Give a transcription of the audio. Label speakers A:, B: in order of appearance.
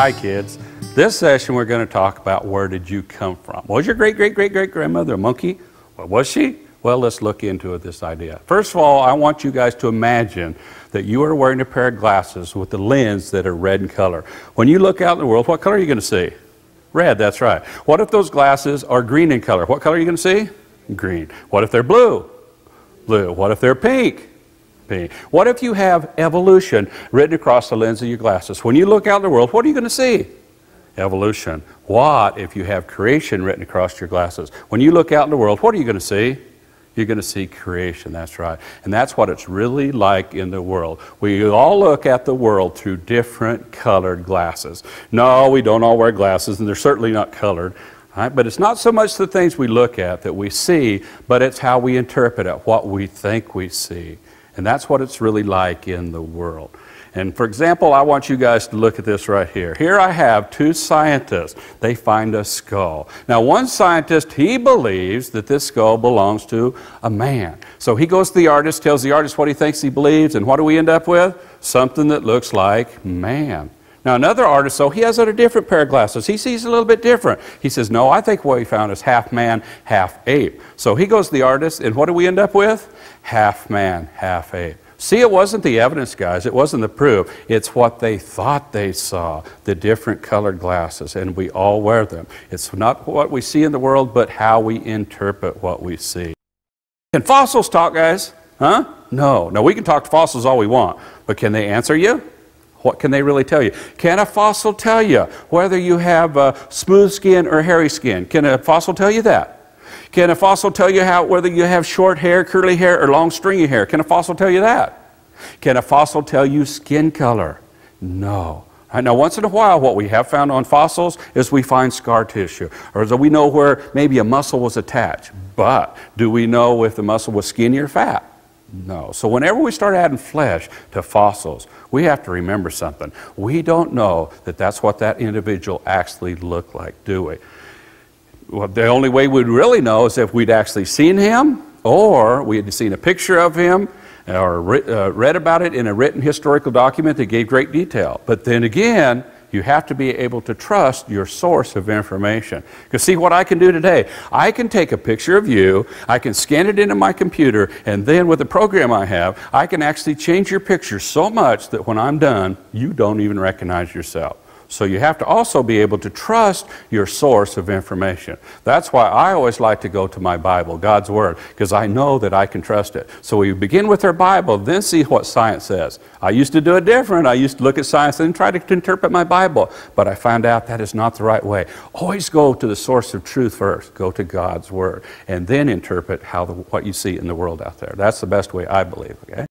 A: Hi kids. This session we're going to talk about where did you come from. Was your great-great-great-great-grandmother a monkey? Or was she? Well, let's look into this idea. First of all, I want you guys to imagine that you are wearing a pair of glasses with the lens that are red in color. When you look out in the world, what color are you going to see? Red, that's right. What if those glasses are green in color? What color are you going to see? Green. What if they're blue? Blue. What if they're pink? Pink. What if you have evolution written across the lens of your glasses? When you look out in the world, what are you going to see? Evolution. What if you have creation written across your glasses? When you look out in the world, what are you going to see? You're going to see creation, that's right. And that's what it's really like in the world. We all look at the world through different colored glasses. No, we don't all wear glasses, and they're certainly not colored. Right? But it's not so much the things we look at that we see, but it's how we interpret it, what we think we see. And that's what it's really like in the world. And for example, I want you guys to look at this right here. Here I have two scientists. They find a skull. Now one scientist, he believes that this skull belongs to a man. So he goes to the artist, tells the artist what he thinks he believes, and what do we end up with? Something that looks like man. Now another artist, so he has a different pair of glasses. He sees a little bit different. He says, no, I think what we found is half man, half ape. So he goes to the artist, and what do we end up with? Half man, half ape. See, it wasn't the evidence, guys. It wasn't the proof. It's what they thought they saw, the different colored glasses, and we all wear them. It's not what we see in the world, but how we interpret what we see. Can fossils talk, guys? Huh? No. No, we can talk to fossils all we want, but can they answer you? What can they really tell you? Can a fossil tell you whether you have smooth skin or hairy skin? Can a fossil tell you that? Can a fossil tell you whether you have short hair, curly hair, or long stringy hair? Can a fossil tell you that? Can a fossil tell you skin color? No. Now, once in a while, what we have found on fossils is we find scar tissue, or so we know where maybe a muscle was attached. But do we know if the muscle was skinny or fat? No. So whenever we start adding flesh to fossils, we have to remember something. We don't know that that's what that individual actually looked like, do we? Well, the only way we'd really know is if we'd actually seen him, or we had seen a picture of him, or read about it in a written historical document that gave great detail. But then again, you have to be able to trust your source of information. Because see what I can do today? I can take a picture of you, I can scan it into my computer, and then with the program I have, I can actually change your picture so much that when I'm done, you don't even recognize yourself. So you have to also be able to trust your source of information. That's why I always like to go to my Bible, God's Word, because I know that I can trust it. So we begin with our Bible, then see what science says. I used to do it different. I used to look at science and try to interpret my Bible, but I found out that is not the right way. Always go to the source of truth first. Go to God's Word, and then interpret what you see in the world out there. That's the best way, I believe, okay?